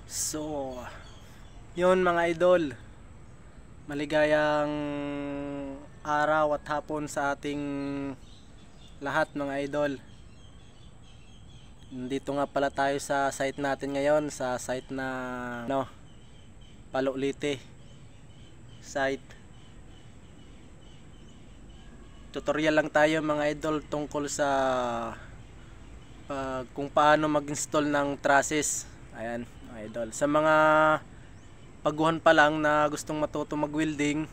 So, yun mga idol, maligayang araw at hapon sa ating lahat mga idol. Dito nga pala tayo sa site natin ngayon, sa site na Palu'lite site. Tutorial lang tayo mga idol tungkol sa kung paano mag-install ng trusses. Ayan mga idol, sa mga baguhan pa lang na gustong matuto mag-welding,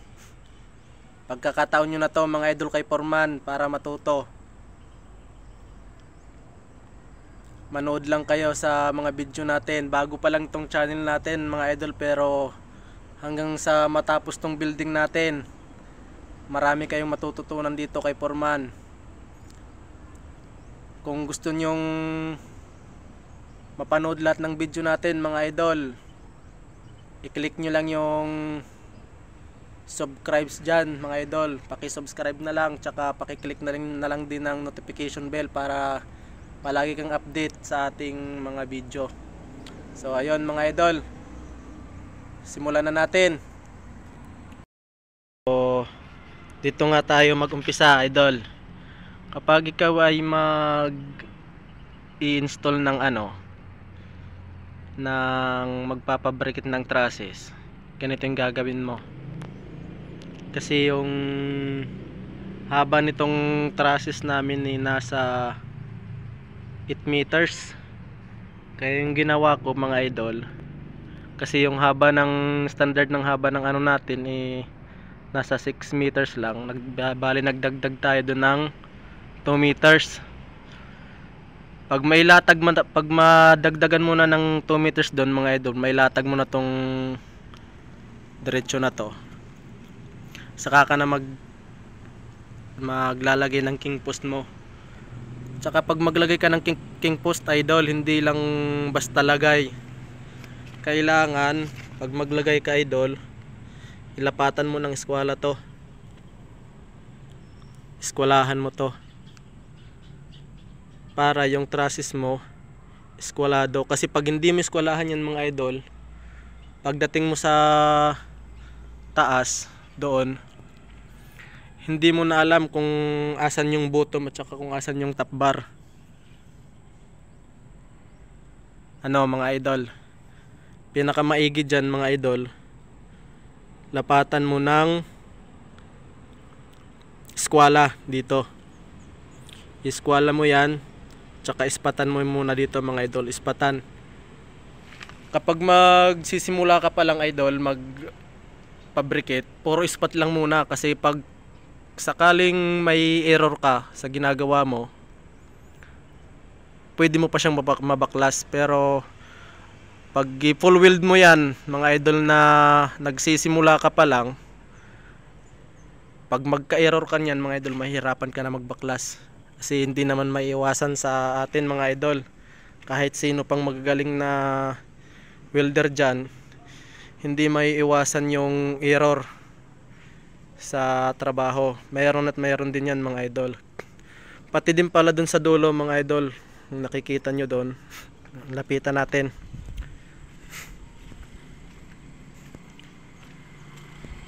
pagkakataon nyo na to mga idol kay Foreman para matuto. Manood lang kayo sa mga video natin. Bago pa lang tong channel natin mga idol, pero hanggang sa matapos tong building natin, marami kayong matututunan dito kay Foreman. Kung gusto nyong mapanood lahat ng video natin mga idol, i-click nyo lang yung subscribes dyan mga idol. Paki-subscribe na lang, tsaka paki-click na lang din ng notification bell para palagi kang update sa ating mga video. So ayun mga idol, simulan na natin. So dito nga tayo mag-umpisa idol. Kapag ikaw ay i-install ng magpapabrikit ng trusses, ganito yung gagawin mo. Kasi yung haba nitong trusses namin ay nasa 8 meters. Kaya yung ginawa ko mga idol, kasi yung haba ng standard ng haba ng natin nasa 6 meters lang, nagdagdag tayo doon ng 2 meters. Pag madagdagan mo na ng 2 meters doon mga idol, may latag mo na tong diretso na to, saka ka na maglalagay ng king post mo. Tsaka pag maglagay ka ng king post idol, hindi lang basta lagay. Kailangan pag maglagay ka idol, ilapatan mo ng eskwala to, eskwalahan mo to, para yung trusses mo eskwalado. Kasi pag hindi mo eskwalahan yan mga idol, pagdating mo sa taas doon, hindi mo na alam kung asan yung bottom at saka kung asan yung top bar. Mga idol, pinakamaigi dyan mga idol, lapatan mo ng eskwala dito. Eskwala mo yan, tsaka ispatan mo muna dito mga idol, ispatan. Kapag magsisimula ka pa lang idol magpabricate, puro ispat lang muna. Kasi pag sakaling may error ka sa ginagawa mo, pwede mo pa siyang mabaklas. Pero pag full weld mo yan mga idol na nagsisimula ka pa lang, pag magka-error ka niyan mga idol, mahirapan ka na magbaklas. Kasi hindi naman maiiwasan sa atin mga idol, kahit sino pang magagaling na welder dyan, hindi maiiwasan yung error sa trabaho. Mayroon at mayroon din yan mga idol. Pati din pala dun sa dulo mga idol, nakikita nyo doon, lapitan natin.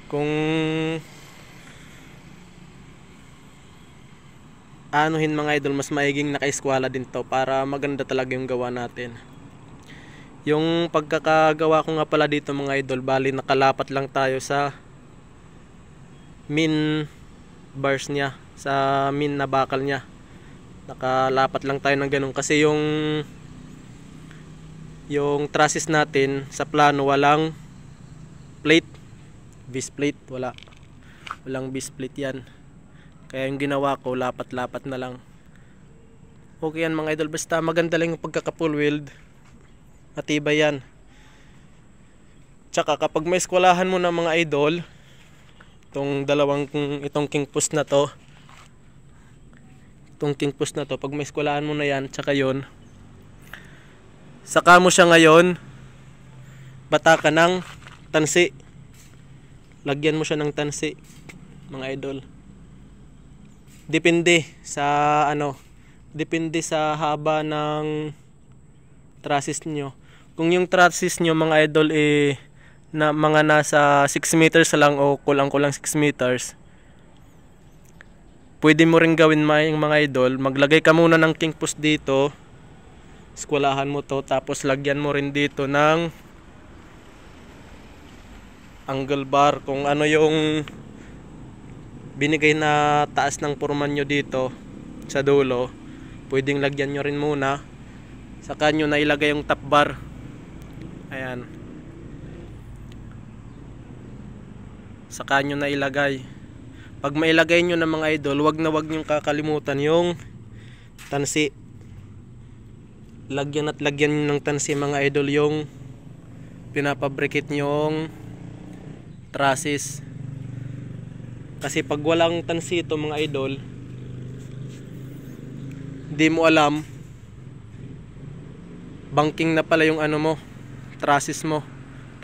Kung anuhin mga idol, mas maiging naka-eskwala din to para maganda talaga yung gawa natin. Yung pagkakagawa ko nga pala dito mga idol, bali nakalapat lang tayo sa min bars niya, sa min na bakal niya. Nakalapat lang tayo ng ganun kasi yung trusses natin sa plano walang plate, base plate, walang base plate yan. Kaya yung ginawa ko, lapat-lapat na lang. Okay yan mga idol, basta maganda lang yung pagkaka-full weld, matibay yan. Tsaka kapag may eskwalahan mo na mga idol, itong king post na to, pag may eskwalahan mo na yan, tsaka yun, saka mo siya ngayon batakan ng tansi. Lagyan mo siya ng tansi mga idol. Depende sa haba ng trusses niyo Kung yung trusses nyo mga idol na mga nasa 6 meters lang o kulang-kulang 6 meters, pwede mo rin gawin yung mga idol, maglagay ka muna ng king post dito, eskwelahan mo to, tapos lagyan mo rin dito ng angle bar, kung ano yung binigay na taas ng purman nyo dito sa dulo, pwedeng lagyan nyo rin muna, saka nyo na ilagay yung top bar. Ayan, saka nyo na ilagay. Pag mailagay nyo na mga idol, wag nyo kakalimutan yung tansi. Lagyan at lagyan nyo ng tansi mga idol yung pinapabrikit nyong trusses. Kasi pag walang tansi ito mga idol, di mo alam, banking na pala yung ano mo, trusses mo,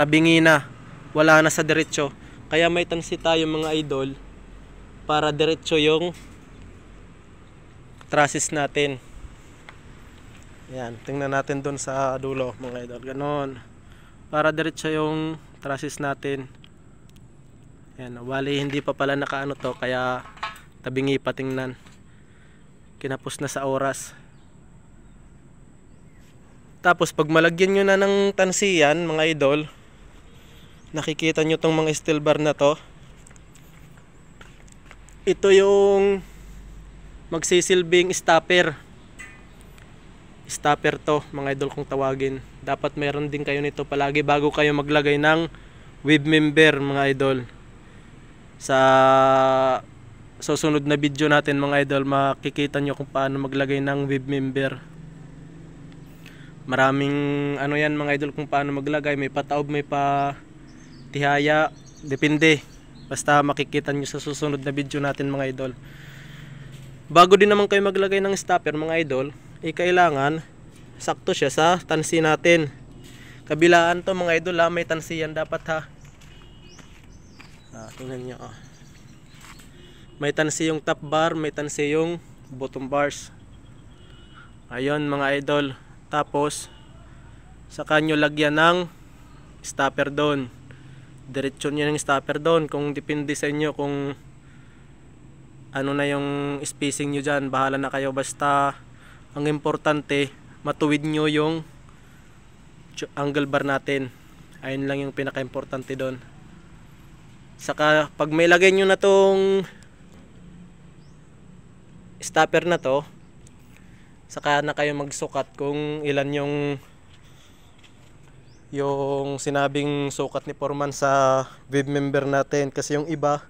tabingi na, wala na sa diretso. Kaya may tansi tayo mga idol para diretso yung trusses natin. Yan, tingnan natin dun sa dulo mga idol, ganon, para diretso yung trusses natin. Yan, wali hindi pa pala nakaano to, kaya tabingi pa tingnan, kinapos na sa oras. Tapos pag malagyan nyo na ng tansiyan mga idol, nakikita nyo tong mga steel bar na to, ito yung magsisilbing stopper. Stopper to mga idol kung tawagin. Dapat meron din kayo nito palagi bago kayo maglagay ng web member mga idol. Sa susunod na video natin mga idol, makikita nyo kung paano maglagay ng web member. Maraming ano yan mga idol kung paano maglagay, may pataob, may pa tihaya, depende. Basta makikita nyo sa susunod na video natin mga idol. Bago din naman kayo maglagay ng stopper mga idol, kailangan sakto siya sa tansi natin. Kabilaan to mga idol ha, may tansi yan dapat ha. Tingnan nyo may tansi yung top bar, may tansi yung bottom bars. Ayun mga idol. Tapos saka nyo lagyan ng stopper doon, diretso nyo ng stopper doon. Kung depende sa inyo kung ano na yung spacing nyo dyan, bahala na kayo. Basta ang importante, matuwid nyo yung angle bar natin. Ayun lang yung pinaka importante doon. Saka pag may lagay nyo na tong stopper na to, saka na kayo magsukat kung ilan yung sinabing sukat ni Foreman sa web member natin. Kasi yung iba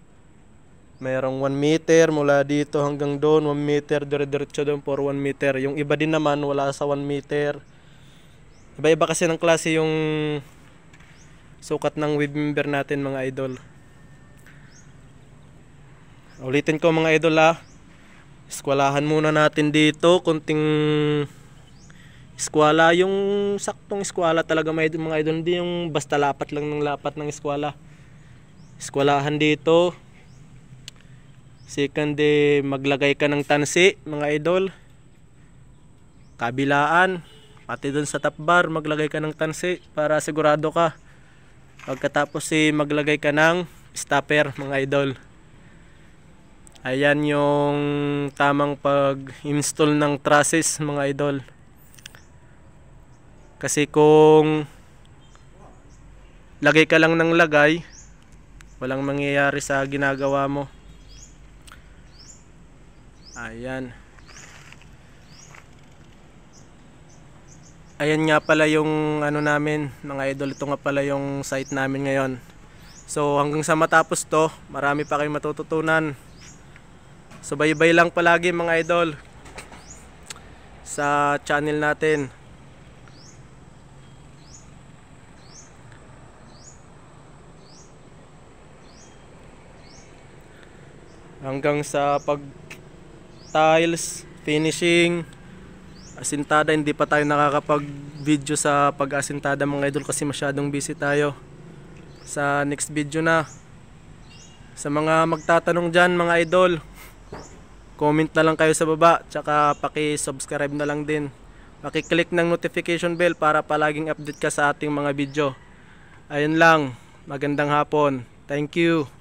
mayroong 1 meter mula dito hanggang doon, 1 meter dire-diretso doon for 1 meter. Yung iba din naman wala sa 1 meter. Iba-iba kasi ng klase yung sukat ng web member natin mga idol. Ulitin ko mga idol ha, eskwelahan muna natin dito, kunting eskwela, yung saktong eskwela talaga mga idol, hindi yung basta lapat lang ng lapat ng eskwela. Eskwelahan dito. Second maglagay ka ng tansi mga idol, kabilaan, pati dun sa top bar maglagay ka ng tansi para sigurado ka. Pagkatapos maglagay ka ng stopper mga idol. Ayan yung tamang pag-install ng trusses mga idol. Kasi kung lagay ka lang ng lagay, walang mangyayari sa ginagawa mo. Ayan. Ayan nga pala yung ano namin mga idol, ito nga pala yung site namin ngayon. So hanggang sa matapos to, marami pa kayong matututunan. So bye-bye lang palagi mga idol sa channel natin. Hanggang sa pag tiles, finishing, asintada, hindi pa tayo nakakapag video sa pag-asintada mga idol kasi masyadong busy tayo. Sa next video na. Sa mga magtatanong dyan mga idol, comment na lang kayo sa baba, tsaka paki-subscribe na lang din Paki-click ng notification bell para palaging update ka sa ating mga video. Ayun lang, magandang hapon. Thank you.